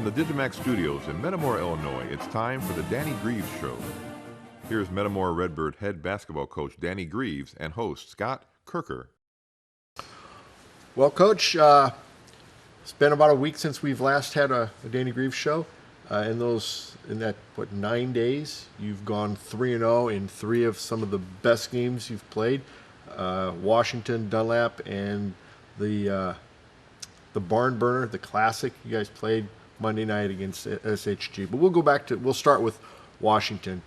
From the digiMAX studios in Metamora, Illinois, it's time for the Danny Grieves Show. Here's Metamora Redbird head basketball coach Danny Grieves and host Scott Kerker. Well, Coach, it's been about a week since we've last had a Danny Grieves Show. In that 9 days, you've gone 3-0 in 3 of some of the best games you've played. Washington, Dunlap, and the barn burner, the classic. You guys played Monday night against SHG. But we'll start with Washington.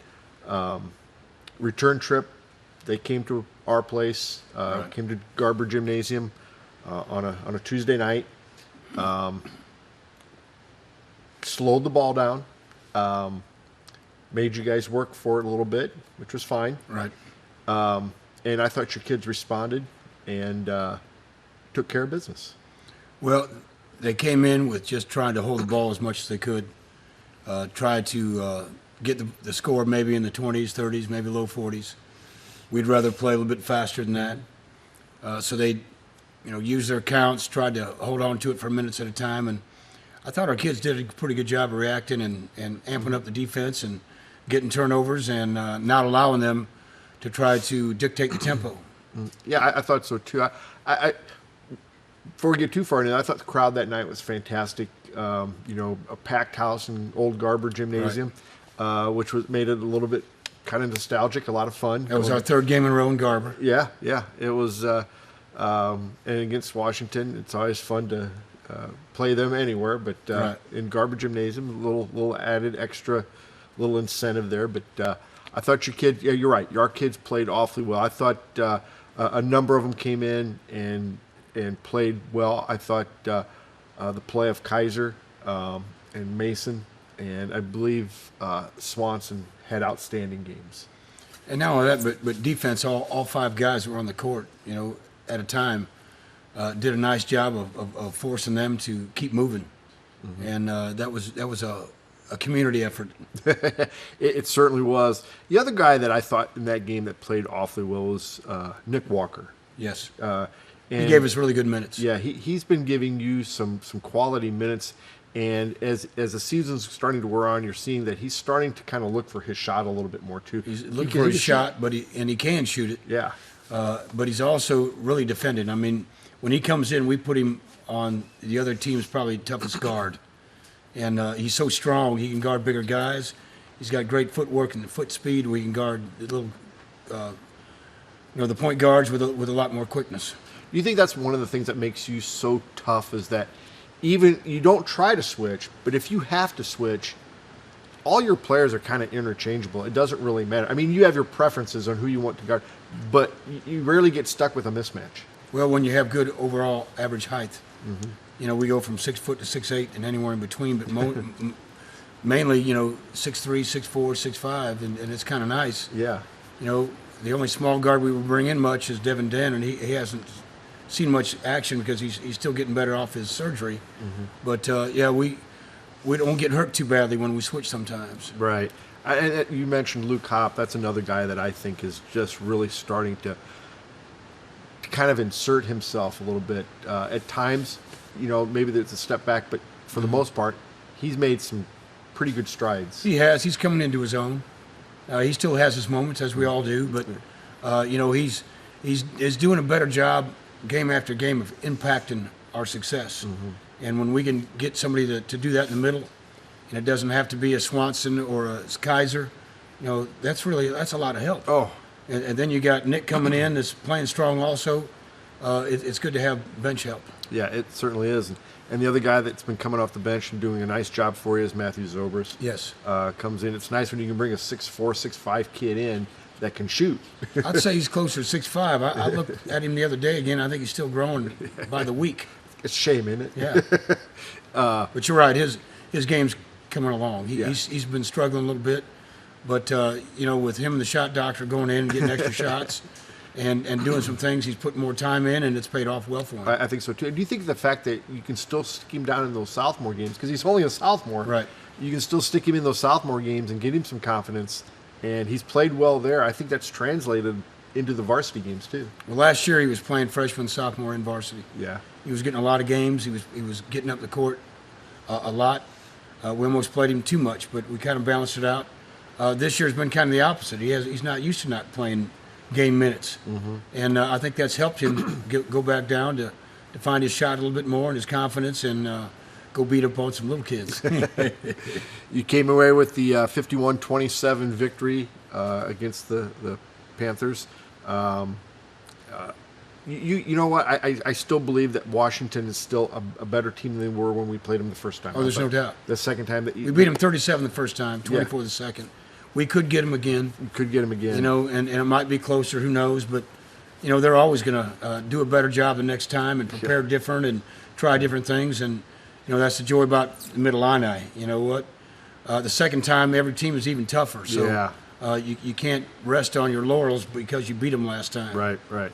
Return trip, they came to our place, came to Garber Gymnasium on a Tuesday night. Slowed the ball down, made you guys work for it a little bit, which was fine. Right. And I thought your kids responded and took care of business. Well, they came in with just trying to hold the ball as much as they could, try to get the score maybe in the 20s, 30s, maybe low 40s. We'd rather play a little bit faster than that. So they, used their counts, tried to hold on to it for minutes at a time, and I thought our kids did a pretty good job of reacting and amping up the defense and getting turnovers and not allowing them to try to dictate the tempo. Yeah, I thought so too. Before we get too far into it, I thought the crowd that night was fantastic. A packed house in Old Garber Gymnasium, right. Which made it a little bit kind of nostalgic, a lot of fun. That was our 3rd game in a row in Garber. Yeah, it was. And against Washington, it's always fun to play them anywhere, but right. In Garber Gymnasium, a little added extra, little incentive there. But I thought your kids, yeah, you're right. Our kids played awfully well. I thought a number of them came in and played well. I thought the play of Kaiser and Mason, and I believe Swanson had outstanding games. And not only that, but defense, all 5 guys were on the court, at a time, did a nice job of forcing them to keep moving. Mm-hmm. And that was a community effort. It certainly was. The other guy that I thought in that game that played awfully well was Nick Walker. Yes. And he gave us really good minutes. Yeah, he's been giving you some quality minutes, and as the season's starting to wear on, you're seeing that he's starting to kind of look for his shot a little bit more too. He's looking for his shot, but he can shoot it. Yeah. But he's also really defended. I mean, when he comes in, we put him on the other team's probably toughest guard, and he's so strong. He can guard bigger guys. He's got great footwork and foot speed. We can guard the little, the point guards with a lot more quickness. Do you think that's one of the things that makes you so tough is that even you don't try to switch, but if you have to switch, all your players are kind of interchangeable. It doesn't really matter. I mean, you have your preferences on who you want to guard, but you rarely get stuck with a mismatch. Well, when you have good overall average height, mm-hmm. We go from 6 foot to 6'8" and anywhere in between, but mainly, 6'3", 6'4", 6'5", and it's kind of nice. Yeah. The only small guard we would bring in much is Devin Den, and he hasn't seen much action because he's still getting better off his surgery. Mm-hmm. But, we don't get hurt too badly when we switch sometimes. Right. And you mentioned Luke Hopp. That's another guy that I think is just really starting to kind of insert himself a little bit. At times, maybe there's a step back, but for the most part, he's made some pretty good strides. He has. He's coming into his own. He still has his moments, as we all do, but, he's doing a better job game after game of impacting our success. Mm-hmm. And when we can get somebody to do that in the middle, and it doesn't have to be a Swanson or a Kaiser, that's a lot of help. Oh. And then you got Nick coming in that's playing strong also. It's good to have bench help. Yeah, it certainly is. And the other guy that's been coming off the bench and doing a nice job for you is Matthew Zobers. Yes. Comes in. It's nice when you can bring a 6'4", 6'5" kid in that can shoot. I'd say he's closer to 6'5". I looked at him the other day again. I think he's still growing by the week. It's a shame, isn't it? Yeah. But you're right. His game's coming along. He's been struggling a little bit, but with him and the shot doctor going in and getting extra shots and doing some things, he's putting more time in, and it's paid off well for him. I think so too. Do you think the fact that you can still stick him down in those sophomore games, because he's only a sophomore, right? You can still stick him in those sophomore games and get him some confidence, and he's played well there. I think that's translated into the varsity games too. Well, last year he was playing freshman, sophomore in varsity. Yeah. He was getting a lot of games. He was getting up the court a lot. We almost played him too much, but we kind of balanced it out. This year's been kind of the opposite. He's not used to not playing game minutes, and I think that's helped him go back down to find his shot a little bit more and his confidence, and go beat up on some little kids. You came away with the 51-27 victory against the Panthers. You know what? I still believe that Washington is still a better team than they were when we played them the first time. Oh, there's no doubt. The second time that we beat them 37 the first time, 24 the second. We could get them again. You know, and it might be closer. Who knows? But you know, they're always going to do a better job the next time and prepare different and try different things. And you know, that's the joy about the Mid-Illini. You know what? The second time, every team is even tougher. So you can't rest on your laurels because you beat them last time. Right.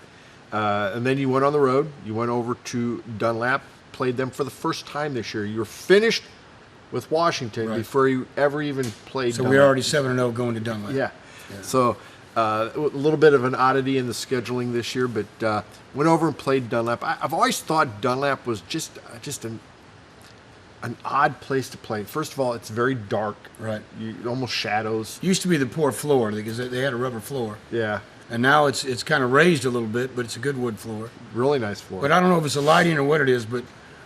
And then you went on the road. You went over to Dunlap, played them for the first time this year. You were finished with Washington before you ever even played So Dunlap. we're already 7-0 going to Dunlap. Yeah. So a little bit of an oddity in the scheduling this year, but went over and played Dunlap. I've always thought Dunlap was just an odd place to play. First of all, it's very dark. Right. Almost shadows. Used to be the poor floor because they had a rubber floor. Yeah. And now it's kind of raised a little bit, but it's a good wood floor. Really nice floor. But I don't know if it's the lighting or what it is, but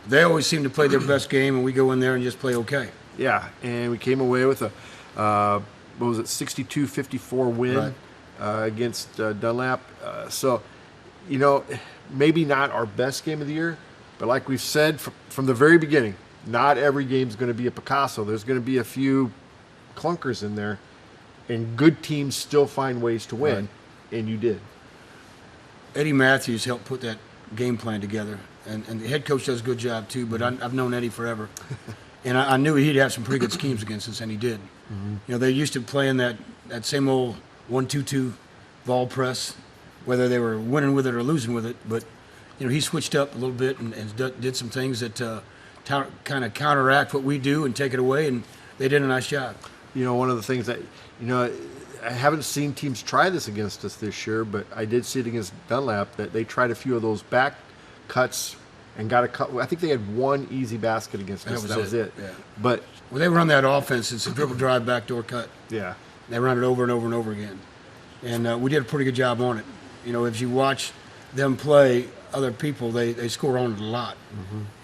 they always seem to play their best game, and we go in there and just play okay. Yeah, and we came away with a, 62-54 win against Dunlap. So, you know, maybe not our best game of the year, but like we've said from the very beginning, not every game's going to be a Picasso. There's going to be a few clunkers in there, and good teams still find ways to win, and you did. Eddie Matthews helped put that game plan together, and the head coach does a good job too, but I've known Eddie forever. And I knew he'd have some pretty good schemes against us, and he did. You know, they used to play in that same old 1-2-2 ball press, whether they were winning with it or losing with it. But, you know, he switched up a little bit and did some things that kind of counteract what we do and take it away, and they did a nice job. You know, one of the things that, you know, I haven't seen teams try this against us this year, but I did see it against Dunlap that they tried a few of those back cuts and got a cut. I think they had one easy basket against us. That was it. Yeah. But they run that offense. It's a dribble drive, backdoor cut. Yeah. They run it over and over and over again. And we did a pretty good job on it. You know, if you watch them play other people, they score on it a lot.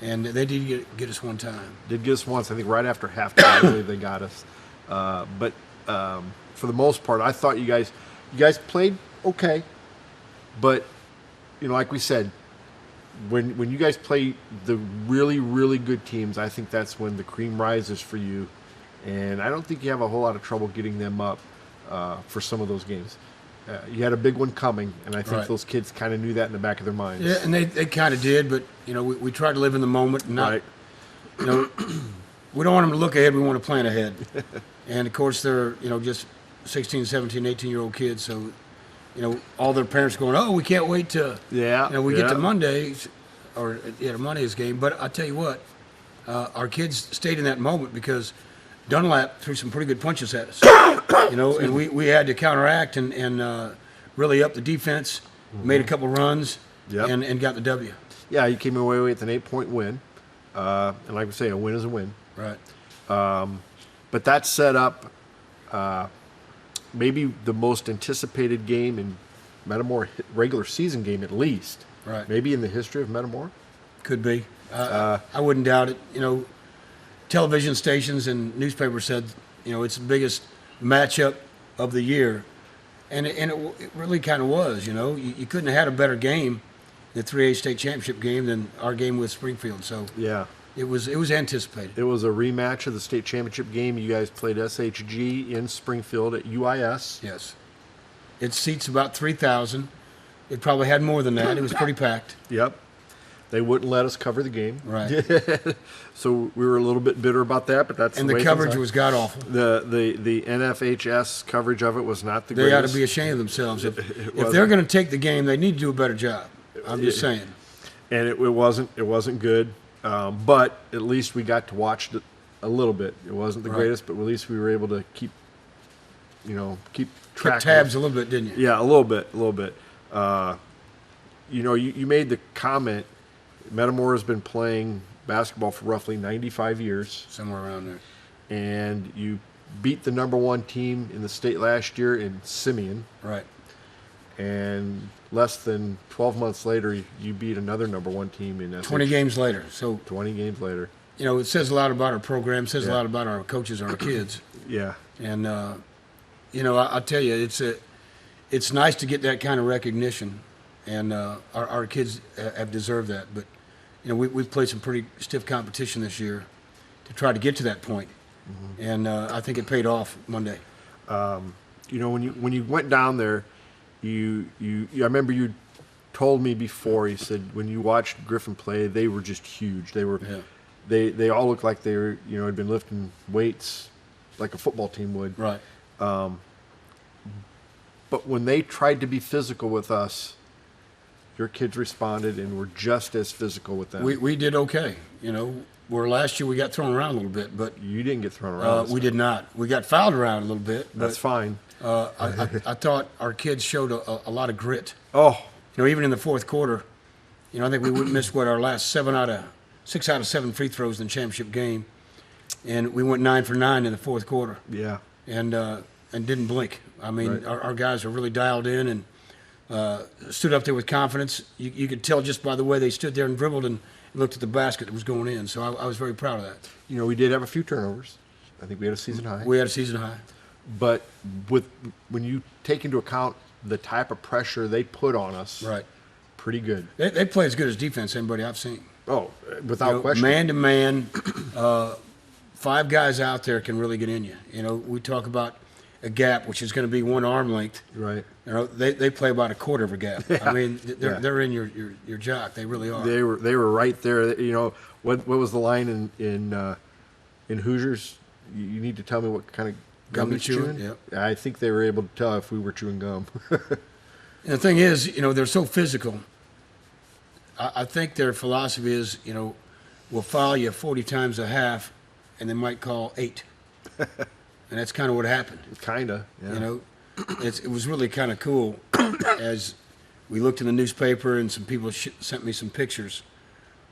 And they did get us one time. Did get us once, I think right after halftime, I believe they got us. But for the most part, I thought you guys played okay. But, you know, like we said, when you guys play the really, really good teams, I think that's when the cream rises for you. And I don't think you have a whole lot of trouble getting them up for some of those games. You had a big one coming, and I think those kids kind of knew that in the back of their minds. Yeah, and they kind of did, but, you know, we tried to live in the moment and not, you know, we don't want them to look ahead, we want to plan ahead. And, of course, they're, you know, just 16, 17, 18-year-old kids, so, you know, all their parents going, oh, we can't wait to, you know, we get to Monday, or to Monday's game. But I tell you what, our kids stayed in that moment because Dunlap threw some pretty good punches at us, you know, and we had to counteract and really up the defense, made a couple runs, and got the W. Yeah, you came away with an 8-point win, and like we say, a win is a win. Right. But that set up maybe the most anticipated game in Metamora regular season game, at least. Right. Maybe in the history of Metamora. Could be. I wouldn't doubt it. You know, television stations and newspapers said, you know, it's the biggest matchup of the year. And it really kind of was, you know. You couldn't have had a better game, the 3A state championship game, than our game with Springfield. So yeah, it was anticipated. It was a rematch of the state championship game. You guys played SHG in Springfield at UIS. Yes. It seats about 3,000. It probably had more than that. It was pretty packed. Yep. They wouldn't let us cover the game. Right. So we were a little bit bitter about that, but that's and the way coverage was god awful. The NFHS coverage of it was not the greatest. They ought to be ashamed of themselves. If they're going to take the game, they need to do a better job. I'm just saying. And it wasn't good, but at least we got to watch it a little bit. It wasn't the greatest, but at least we were able to keep track. Kept tabs a little bit, didn't you? Yeah, a little bit. You know, you made the comment, Metamora has been playing basketball for roughly 95 years. Somewhere around there. and you beat the number 1 team in the state last year in Simeon. Right. And less than 12 months later, you beat another number 1 team in SH. 20 games later. So 20 games later. You know, it says a lot about our program, says Yeah. a lot about our coaches and our kids. Yeah. And, you know, I'll tell you, it's nice to get that kind of recognition, and our kids have deserved that. But, you know, we've played some pretty stiff competition this year to try to get to that point. Mm-hmm. And I think it paid off Monday. You know, when you went down there, I remember you told me before, you said when you watched Griffin play, they were just huge. They were, they all looked like they were, you know, had been lifting weights like a football team would. Right. But when they tried to be physical with us, your kids responded and were just as physical with them. We did okay. You know, where last year we got thrown around a little bit, but You didn't get thrown around. we did not. We got fouled around a little bit. That's but, fine. I thought our kids showed a lot of grit. Oh, You know, even in the fourth quarter, you know, I think we missed our last 6 out of 7 free throws in the championship game, and we went 9 for 9 in the fourth quarter, yeah. and didn't blink. I mean, Right. our guys are really dialed in and stood up there with confidence. You could tell just by the way they stood there and dribbled and looked at the basket that was going in. So I was very proud of that. You know, we did have a few turnovers. I think we had a season high. We had a season high. But when you take into account the type of pressure they put on us, Right. pretty good. They play as good as defense anybody I've seen. Oh, without You know, question. man to man, 5 guys out there can really get in you. You know, we talk about a gap, which is going to be 1 arm length. Right. You know, they play about a quarter of a gap. Yeah. I mean, Yeah. they're in your jock. They really are. They were right there. You know, what was the line in Hoosiers? You need to tell me what kind of gum Gum he's you're chewing? chewing. Yep. I think they were able to tell if we were chewing gum. And the thing is, you know, they're so physical. I think their philosophy is, you know, we'll foul you 40 times a half, and they might call 8. And that's kind of what happened. Kinda. Yeah. You know, it was really kind of cool as we looked in the newspaper and some people sent me some pictures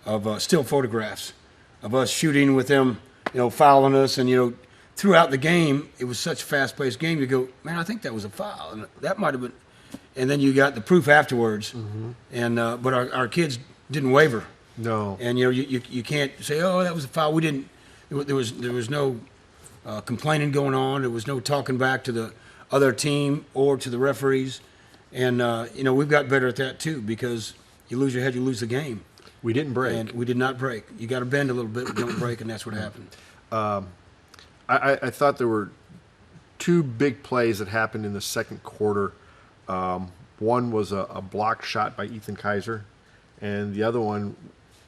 of still photographs of us shooting with them, you know, fouling us. And, you know, throughout the game, it was such a fast-paced game. You go, man, I think that was a foul. And that might have been. And then you got the proof afterwards. Mm-hmm. And but our kids didn't waver. No. And, you know, you can't say, oh, that was a foul. We didn't. There was no complaining going on. There was no talking back to the other team or to the referees. And, you know, we've got better at that, too, because you lose your head, you lose the game. We didn't break. And we did not break. You got to bend a little bit, but don't break, and that's what happened. I thought there were 2 big plays that happened in the second quarter. One was a blocked shot by Ethan Kaiser, and the other one,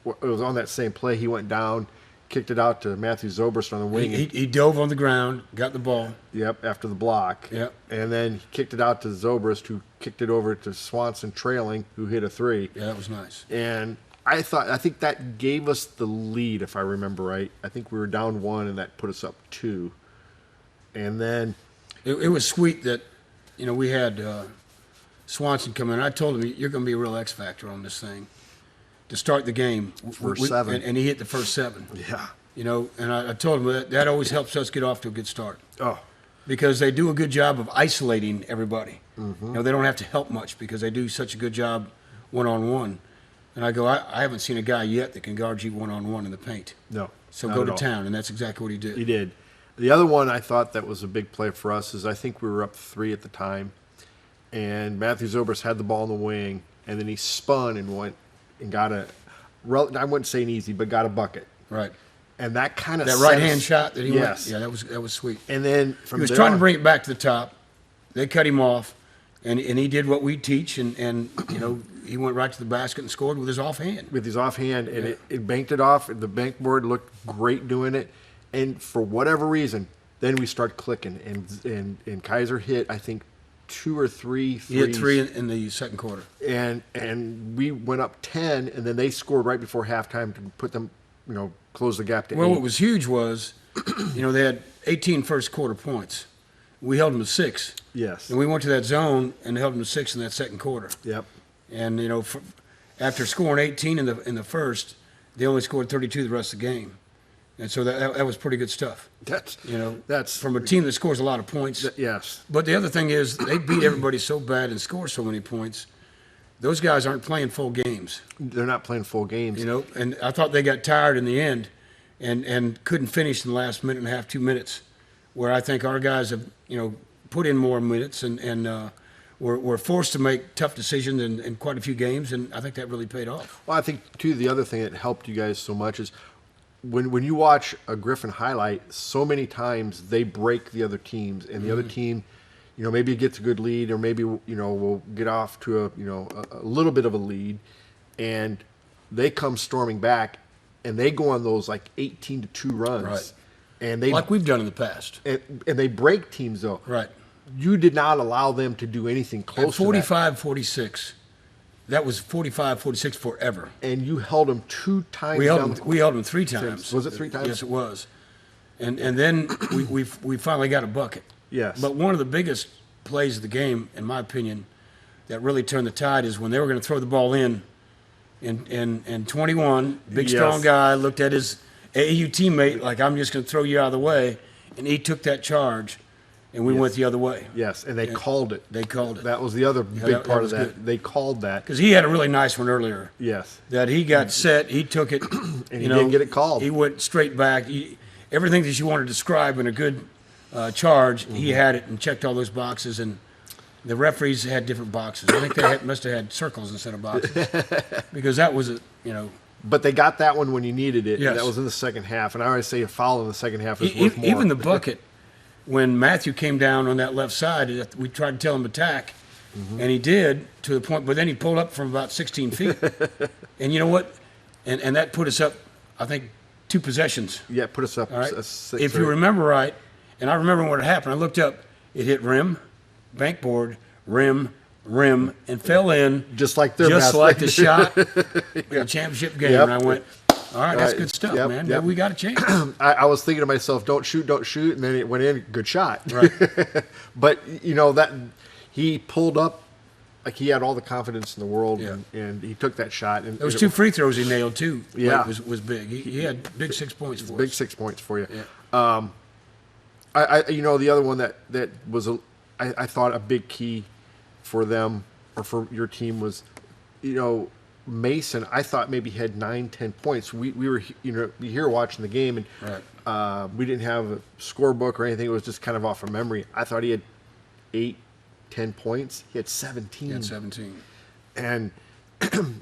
it was on that same play. He went down, kicked it out to Matthew Zobrist on the wing. He dove on the ground, got the ball. Yep, after the block. Yep. And then he kicked it out to Zobrist, who kicked it over to Swanson trailing, who hit a 3. Yeah, that was nice. And I think that gave us the lead, if I remember right. I think we were down 1, and that put us up 2. And then It was sweet that, you know, we had Swanson come in. I told him, you're going to be a real X factor on this thing to start the game. First 7. And he hit the first 7. yeah. You know, and I told him that always helps us get off to a good start. Oh. Because they do a good job of isolating everybody. Mm-hmm. You know, they don't have to help much because they do such a good job one-on-one. And I go, I haven't seen a guy yet that can guard you one-on-one in the paint. No. So not go at to all. town, and that's exactly what he did. He did. The other one I thought that was a big play for us is I think we were up 3 at the time, and Matthew Zobrist had the ball in the wing, and then he spun and went and got I wouldn't say an easy, but got a bucket. Right. And that kind of That right-hand shot that he yes. went, yeah, that was sweet. And then from He was there trying to on- bring it back to the top. They cut him off, and he did what we teach, and you know, he went right to the basket and scored with his offhand. with his offhand, and Yeah. it banked it off. The bank board looked great doing it, and for whatever reason, then we start clicking, and Kaiser hit I think 2 or 3 threes. He hit 3 in the second quarter. and we went up 10, and then they scored right before halftime to put them, you know, close the gap to 8. Well, what was huge was, you know, they had 18 first quarter points. We held them to 6. Yes. And we went to that zone and held them to 6 in that second quarter. Yep. And, you know, after scoring 18 in the first, they only scored 32 the rest of the game. And so that was pretty good stuff. That's From a team that scores a lot of points. Yes. But the other thing is they beat everybody so bad and score so many points. Those guys aren't playing full games. They're not playing full games. And I thought they got tired in the end and couldn't finish in the last minute and a half, 2 minutes, where I think our guys have, put in more minutes and were forced to make tough decisions in quite a few games, and I think that really paid off. Well, I think, too, the other thing that helped you guys so much is when you watch a Griffin highlight, so many times they break the other teams, and the other team, maybe gets a good lead, or maybe, will get off to a little bit of a lead, and they come storming back, and they go on those, 18-2 runs. Right. And they, like we've done in the past. And they break teams, though. Right. You did not allow them to do anything close to that. 45-46. That was 45-46 forever. And you held them 2 times. We held them 3 times. Was it 3 times? Yes, it was. And then we finally got a bucket. Yes. But one of the biggest plays of the game, in my opinion, that really turned the tide is when they were going to throw the ball in 21, big strong guy looked at his AAU teammate like, I'm just going to throw you out of the way, and he took that charge, and we went the other way. Yes, and they called it. They called it. That was the other big part of that. Good. They called that. Because he had a really nice one earlier. Yes. That he got set, he took it. And he didn't get it called. He went straight back. Everything that you want to describe in a good charge, he had it and checked all those boxes, and the referees had different boxes. I think they must have had circles instead of boxes. Because that was But they got that one when you needed it. Yes. And that was in the second half. And I always say a foul in the second half is worth more. Even the bucket, when Matthew came down on that left side, we tried to tell him to attack, and he did to the point, but then he pulled up from about 16 feet. And you know what? And that put us up, I think, 2 possessions. Yeah, put us up. All right? 6 If you remember right, and I remember what happened, I looked up, it hit rim, bankboard, rim, and fell in. Just like their Just like the shot in Yeah. a championship game. Yep. And I went, all right, that's good stuff, Yep, man. yep. We got a chance. I was thinking to myself, don't shoot, and then it went in, good shot. Right. But, that he pulled up, like he had all the confidence in the world, Yeah. and he took that shot. And Those 2 free throws he nailed, too. Yeah. Was big. He had big 6 points for big us. 6 points for you. Yeah. The other one that was, I thought, a big key for them or for your team was, Mason, I thought maybe had 9-10 points. We were, here watching the game, and Right. we didn't have a scorebook or anything. It was just kind of off of memory. I thought he had 8-10 points. He had 17. He had 17. And,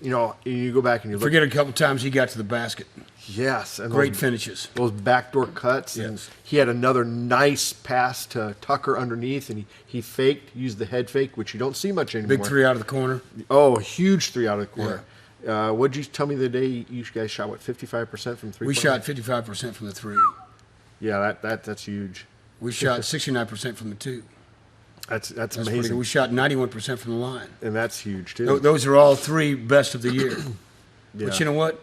you go back and you look. Forget a couple times he got to the basket. Yes. And Great finishes. those backdoor cuts. And Yes. he had another nice pass to Tucker underneath, and he faked, used the head fake, which you don't see much anymore. Big 3 out of the corner. Oh, a huge 3 out of the corner. What'd you tell me the day you guys shot, 55% from 3? We shot 55% from the 3. Yeah, that's huge. We shot 69% from the 2. That's That's pretty amazing. good. We shot 91% from the line. And that's huge, too. Those are all 3 best of the year. Yeah. But you know what?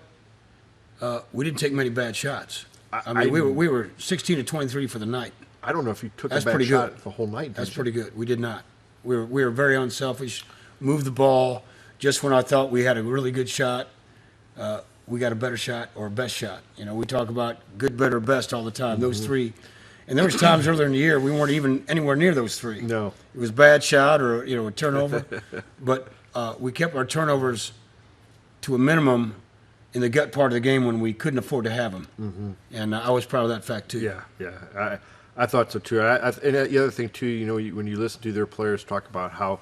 We didn't take many bad shots. I mean, I- we were 16 to 23 for the night. I don't know if you took That's a bad pretty shot good. the whole night. That's did you? pretty good. We did not. We were very unselfish. Moved the ball just when I thought we had a really good shot. We got a better shot or a best shot. We talk about good, better, best all the time. Those 3. And there was times earlier in the year we weren't even anywhere near those 3. No. It was bad shot or a turnover. But we kept our turnovers to a minimum in the gut part of the game when we couldn't afford to have them. Mm-hmm. And I was proud of that fact too. Yeah. I thought so too. And the other thing too, when you listen to their players talk about how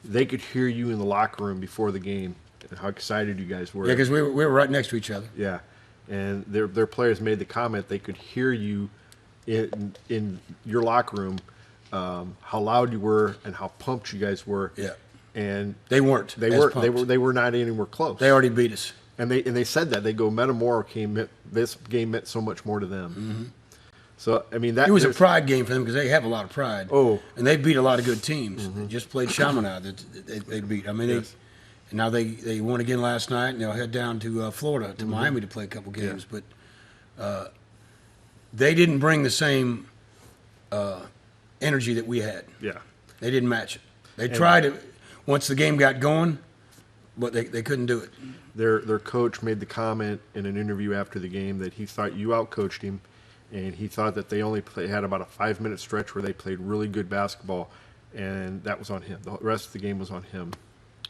they could hear you in the locker room before the game and how excited you guys were. Yeah, because we were right next to each other. Yeah, and their players made the comment they could hear you in your locker room, how loud you were and how pumped you guys were. Yeah, and they weren't. They were not anywhere close. They already beat us. And they said that they go Metamora this game meant so much more to them. Mm-hmm. So I mean it was a pride game for them because they have a lot of pride. Oh, and they beat a lot of good teams. They just played Chaminade that they beat. I mean, yes. And now they won again last night, and they'll head down to Florida, to Miami to play a couple games. Yeah. But they didn't bring the same energy that we had. Yeah. They didn't match it. They tried to, once the game got going, but they couldn't do it. Their coach made the comment in an interview after the game that he thought you outcoached him, and he thought that they only had about a 5-minute stretch where they played really good basketball, and that was on him. The rest of the game was on him.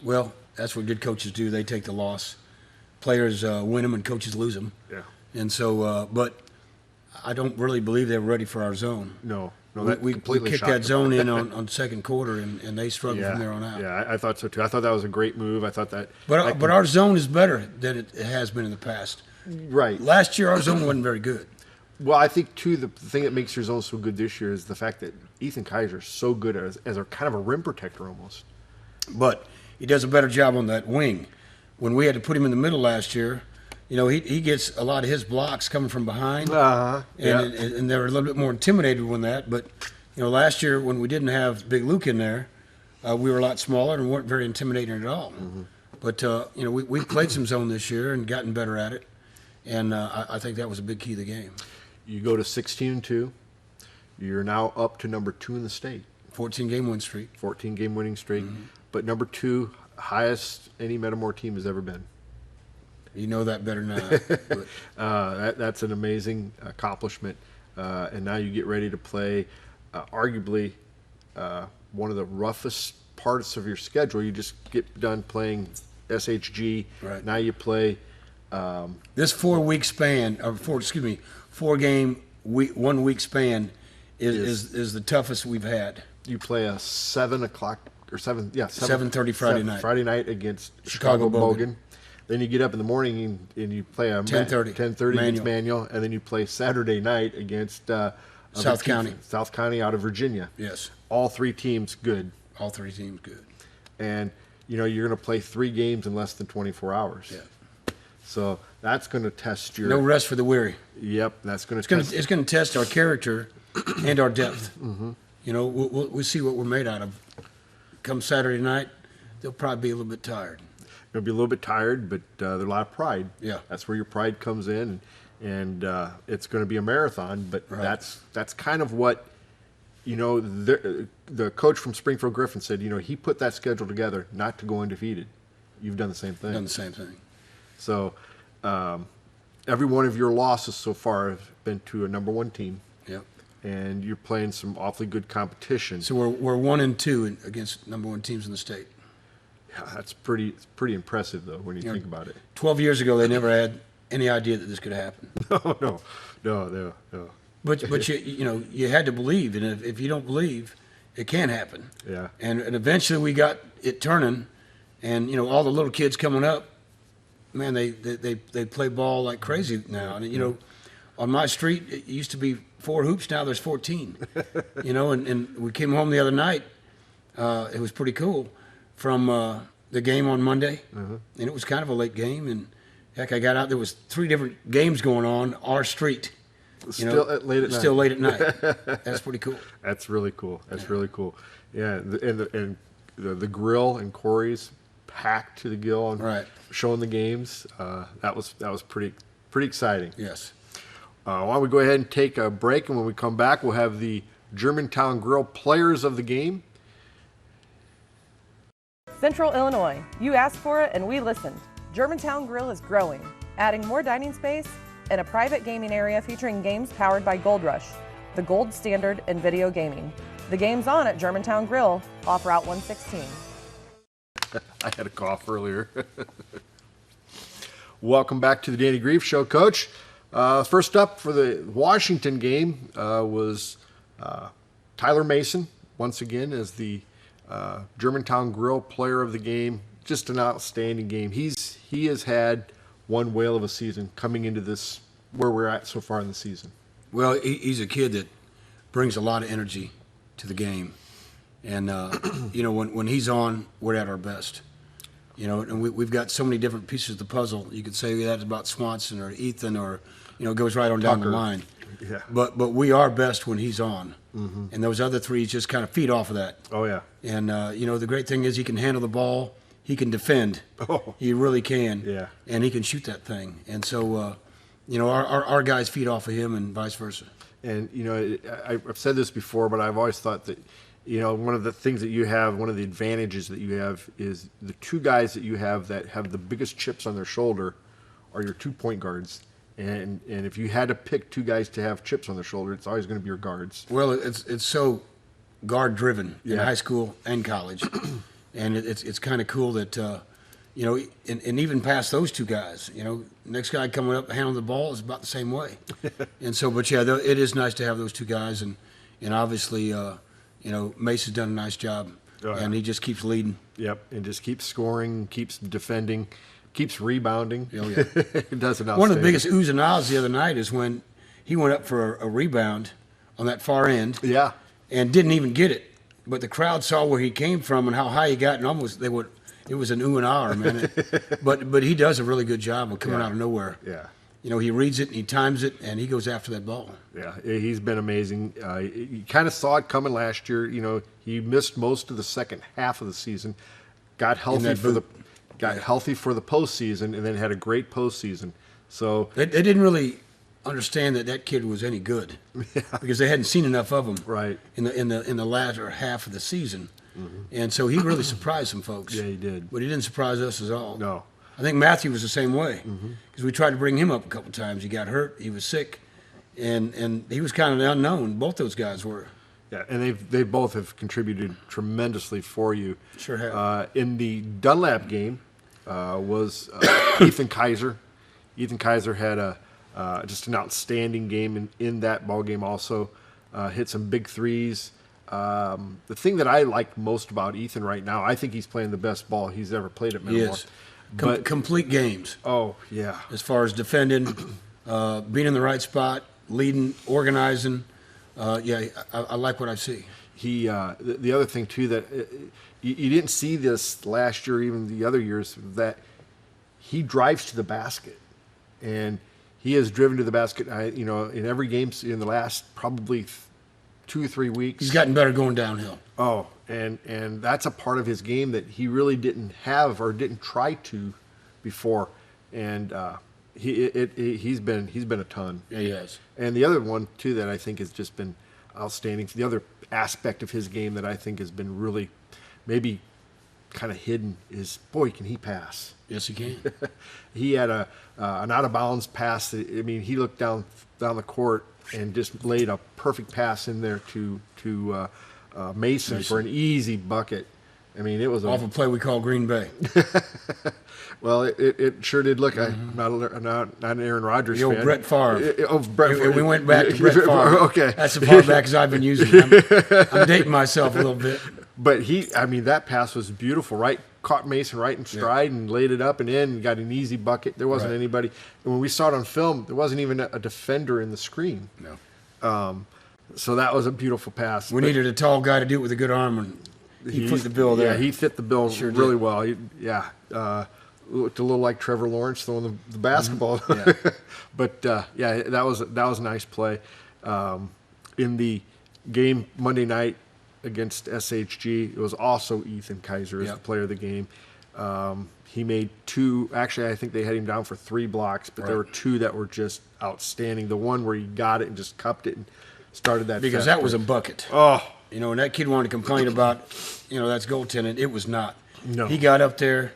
Well, that's what good coaches do. They take the loss. Players win them and coaches lose them. Yeah. And so, but I don't really believe they were ready for our zone. No, We kicked that zone in on second quarter, and they struggled from there on out. Yeah, I thought so too. I thought that was a great move. I thought that. But our zone is better than it has been in the past. Right. Last year, our zone wasn't very good. Well, I think too the thing that makes your zone so good this year is the fact that Ethan Kaiser is so good as a kind of a rim protector almost. But he does a better job on that wing. When we had to put him in the middle last year, he gets a lot of his blocks coming from behind, and they're a little bit more intimidated with that. But last year when we didn't have Big Luke in there, we were a lot smaller and weren't very intimidating at all. Mm-hmm. But we played some zone this year and gotten better at it, and I think that was a big key of the game. You go to 16-2. You're now up to number 2 in the state. 14-game win streak. 14-game winning streak, but number 2, highest any Metamore team has ever been. You know that better than I. That's an amazing accomplishment. And now you get ready to play arguably one of the roughest parts of your schedule. You just get done playing SHG. Right. Now you play. This 4-week span, or 4-game, 1 week span is the toughest we've had. You play a 7 o'clock or 7:30 Friday night. Friday night against Chicago Bogan. Then you get up in the morning and you play a 10:30 against Manual, and then you play Saturday night against South County. South County out of Virginia. Yes. All 3 teams good. All 3 teams good. And you're going to play 3 games in less than 24 hours. Yeah. So that's going to test your. No rest for the weary. Yep, that's going to. It's going to test our character and our depth. Mm-hmm. We'll see what we're made out of. Come Saturday night, they'll probably be a little bit tired. They'll be a little bit tired, but there's a lot of pride. Yeah, that's where your pride comes in, and it's going to be a marathon. But that's kind of what the coach from Springfield Griffin said. He put that schedule together not to go undefeated. You've done the same thing. Done the same thing. So every one of your losses so far have been to a number 1 team. Yep. And you're playing some awfully good competition. So we're 1-2 against number 1 teams in the state. Yeah, that's pretty impressive though when you think about it. 12 years ago, they never had any idea that this could happen. No. But you had to believe, and if you don't believe, it can happen. Yeah. And eventually we got it turning, and all the little kids coming up, man, they play ball like crazy now. And on my street it used to be 4 hoops. Now there's 14. And we came home the other night. It was pretty cool from the game on Monday, and it was kind of a late game. And heck, I got out. There was 3 different games going on our street. Still late at night. Still late at night. That's pretty cool. That's really cool. Really cool. Yeah, and the grill and Corey's packed to the gill on showing the games. That was pretty exciting. Yes. Why don't we go ahead and take a break, and when we come back, we'll have the Germantown Grill players of the game. Central Illinois, you asked for it and we listened. Germantown Grill is growing, adding more dining space and a private gaming area featuring games powered by Gold Rush, the gold standard in video gaming. The game's on at Germantown Grill, off Route 116. I had a cough earlier. Welcome back to the Danny Grieves Show, Coach. First up for the Washington game was Tyler Mason, once again, as the Germantown Grill player of the game. Just an outstanding game. He has had one whale of a season coming into this, where we're at so far in the season. Well, he's a kid that brings a lot of energy to the game. And, when he's on, we're at our best. And we've got so many different pieces of the puzzle. You could say that's about Swanson or Ethan or, it goes right on down the line. Yeah. But we are best when he's on. Mm-hmm. And those other 3 just kind of feed off of that. Oh, yeah. And, the great thing is he can handle the ball. He can defend. Oh. He really can. Yeah. And he can shoot that thing. And so, our guys feed off of him and vice versa. And, I've said this before, but I've always thought that one of the things that you have, one of the advantages that you have is the two guys that you have that have the biggest chips on their shoulder are your 2 point guards. And if you had to pick two guys to have chips on their shoulder, it's always going to be your guards. Well, it's so guard driven in Yeah. high school and college, and it's kind of cool that and even past those two guys, next guy coming up handling the ball is about the same way. And so, but yeah, it is nice to have those two guys, and obviously, Mace has done a nice job, Oh, yeah. and he just keeps leading. Yep, and just keeps scoring, keeps defending, keeps rebounding. Oh, yeah. It does an One of the outstanding- biggest oohs and ahs the other night is when he went up for a rebound on that far end. Yeah. And didn't even get it. But the crowd saw where he came from and how high he got, and almost it was an ooh and ah, man. But he does a really good job of coming Yeah. out of nowhere. Yeah. He reads it and he times it and he goes after that ball. Yeah, he's been amazing. You kind of saw it coming last year. He missed most of the second half of the season, got healthy that for the boot. healthy for the postseason, and then had a great postseason. So They didn't really understand that kid was any good because they hadn't seen enough of him Right. in the latter half of the season. And so he really surprised some folks. Yeah, he did. But he didn't surprise us at all. No. I think Matthew was the same way because we tried to bring him up a couple times. He got hurt. He was sick, and he was kind of the unknown. Both those guys were. Yeah, and they both have contributed tremendously for you. Sure have. In the Dunlap game was Ethan Kaiser. Ethan Kaiser had just an outstanding game in that ball game. Also hit some big threes. The thing that I like most about Ethan right now, I think he's playing the best ball he's ever played at He Metamore. is. Complete games Oh yeah, as far as defending, being in the right spot, leading, organizing. I like what I see. he. The other thing too that you didn't see this last year, even the other years, that he drives to the basket, and he has driven to the basket. In every game in the last probably 2 or 3 weeks. He's gotten better going downhill. Oh, and that's a part of his game that he really didn't have or didn't try to before, and he's been a ton. Yeah, he has. And the other one too that I think has just been outstanding. The other aspect of his game that I think has been really maybe kind of hidden is, boy, can he pass? Yes, he can. He had an out of bounds pass. He looked down the court and just laid a perfect pass in there to Mason for an easy bucket. It was Off a play we call Green Bay. well, it sure did look. I'm not an Aaron Rodgers The old fan. Brett Favre. Brett. We went back to Brett Favre. Okay, That's as far back as I've been using it. I'm dating myself a little bit. But that pass was beautiful, right? Caught Mason right in stride and laid it up and in and got an easy bucket. There wasn't Right. anybody. And when we saw it on film, there wasn't even a defender in the screen. No. So that was a beautiful pass. We But needed a tall guy to do it with a good arm, and he fit the bill there. Yeah, he fit the bill Sure really did. well. Looked a little like Trevor Lawrence throwing the basketball. Yeah. But that was a nice play. In the game Monday night against SHG, it was also Ethan Kaiser as Yep. the player of the game. He made 2. Actually, I think they had him down for 3 blocks, but there were Right. 2 that were just outstanding. The one where he got it and just cupped it and started that because fast that was a break. bucket. Oh, And that kid wanted to complain about, that's goaltending. It was not. No. He got up there.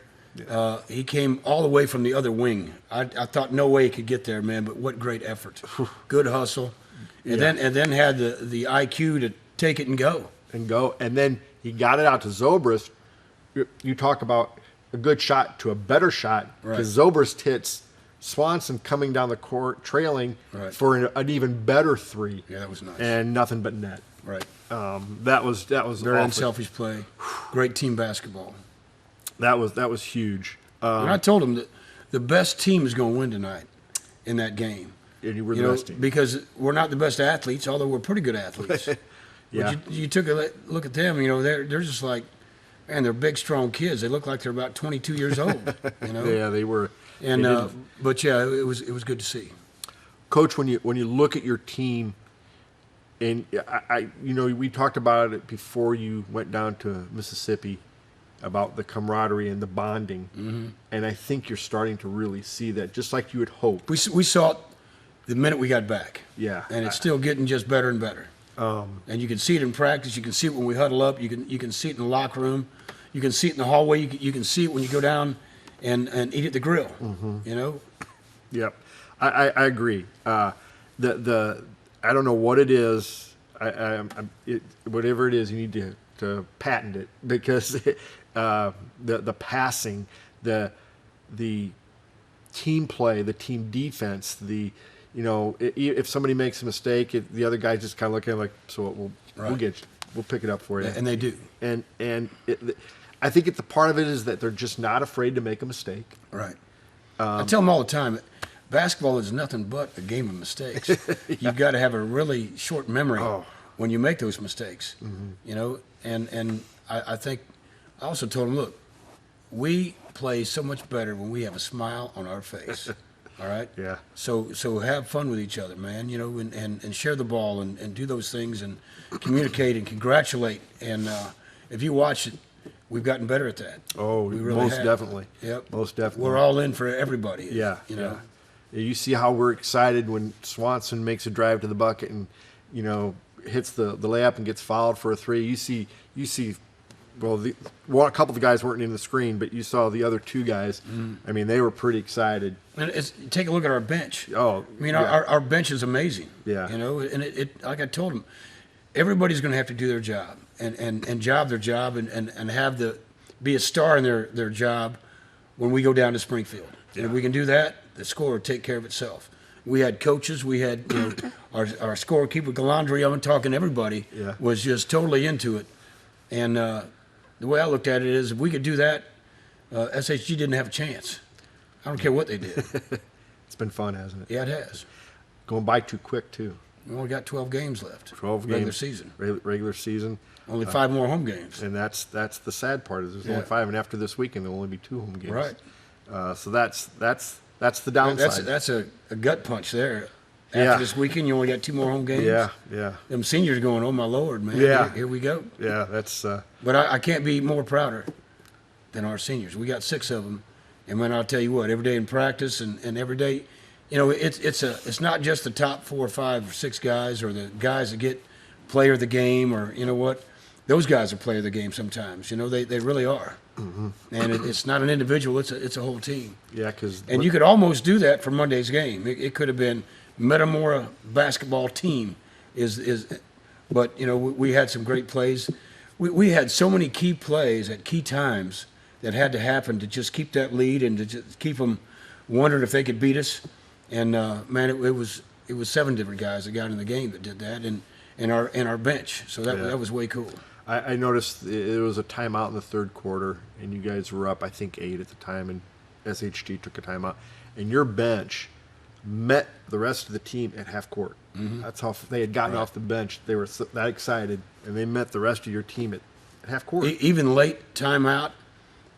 He came all the way from the other wing. I thought no way he could get there, man. But what great effort! Good hustle, and then had the IQ to take it and go. And then he got it out to Zobrist. You talk about a good shot to a better shot, because Zobrist hits Swanson coming down the court, trailing for an even better 3. Yeah, that was nice. And nothing but net. Right. That was Very awful. unselfish play. Great team basketball. That was huge. And I told him that the best team is going to win tonight in that game. And you were the best team. Because we're not the best athletes, although we're pretty good athletes. Yeah. But you took a look at them. They're just like, man, they're big, strong kids. They look like they're about 22 years old. Yeah, they were. And they didn't- but yeah, it was good to see. Coach, when you look at your team, and we talked about it before you went down to Mississippi about the camaraderie and the bonding, and I think you're starting to really see that, just like you had hoped. We saw it the minute we got back. Yeah. And it's still getting just better and better. And you can see it in practice. You can see it when we huddle up. You can see it in the locker room. You can see it in the hallway. You can see it when you go down and eat at the grill. You know. Yep, I agree. I don't know what it is. Whatever it is, you need to patent it, because the passing, the team play, the team defense, if somebody makes a mistake, the other guys just kind of look at it like, so we'll get you. We'll pick it up for you. And they do. And I think the part of it is that they're just not afraid to make a mistake. Right. I tell them all the time, basketball is nothing but a game of mistakes. You've got to have a really short memory when you make those mistakes. You know, and I think I also told them, look, we play so much better when we have a smile on our face. All right? Yeah. So have fun with each other, man, you know, and share the ball and do those things and communicate and congratulate. And if you watch it, we've gotten better at that. Oh, we really most have. definitely. Yep. Most definitely. We're all in for everybody. Yeah. You know. Yeah. You see how we're excited when Swanson makes a drive to the bucket and, hits the layup and gets fouled for a three. You see, a couple of the guys weren't in the screen, but you saw the other two guys. I mean, they were pretty excited. And take a look at our bench. Oh, I mean, yeah. our bench is amazing. Yeah. You know, and it like I told them, everybody's going to have to do their job and job their job and have be a star in their job when we go down to Springfield. And if we can do that, the score will take care of itself. We had coaches. We had our scorekeeper Galandri. I'm talking everybody was just totally into it. And the way I looked at it is, if we could do that, SHG didn't have a chance. I don't care what they did. It's been fun, hasn't it? Yeah, it has. Going by too quick, too. We only got 12 games left. 12 regular games. Season. Regular season. Only 5 more home games. And that's the sad part, is there's only 5, and after this weekend there'll only be 2 home games. Right. So that's the downside. That's a gut punch there. After this weekend, you only got 2 more home games. Yeah. Them seniors going, oh my Lord, man. Yeah. Here we go. Yeah, that's. But I can't be more prouder than our seniors. We got 6 of them, and man, I'll tell you what, every day in practice and every day, it's not just the top 4 or 5 or 6 guys or the guys that get player of the game, or you know what, those guys are player of the game sometimes. They really are. And it's not an individual; it's a whole team. Yeah, and you could almost do that for Monday's game. It could have been Metamora basketball team but we had some great plays. We had so many key plays at key times that had to happen to just keep that lead and to just keep them wondering if they could beat us. And man, it was 7 different guys that got in the game that did that, and our bench. So that was way cool. I noticed it was a timeout in the third quarter, and you guys were up, I think, 8 at the time, and SHG took a timeout. And your bench met the rest of the team at half court. That's how they had gotten off the bench. They were that excited, and they met the rest of your team at half court. Even late timeout,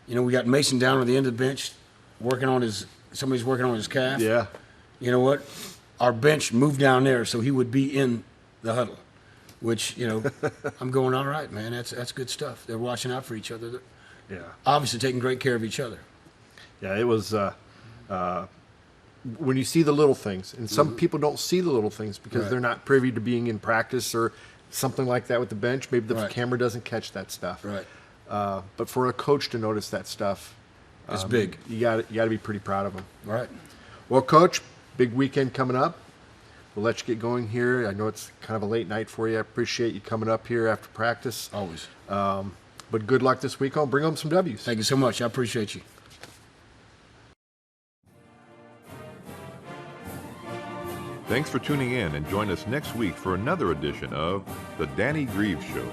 we got Mason down on the end of the bench, somebody's working on his calf. Yeah. You know what? Our bench moved down there so he would be in the huddle, which, I'm going, all right, man, that's good stuff. They're watching out for each other. They're obviously taking great care of each other. Yeah, it was when you see the little things, and some people don't see the little things because they're not privy to being in practice or something like that with the bench. Maybe the camera doesn't catch that stuff. Right. But for a coach to notice that stuff, it's big. You got to be pretty proud of them. Right. Well, Coach, big weekend coming up. We'll let you get going here. I know it's kind of a late night for you. I appreciate you coming up here after practice. Always. But good luck this weekend. Bring home some W's. Thank you so much. I appreciate you. Thanks for tuning in, and join us next week for another edition of The Danny Grieves Show.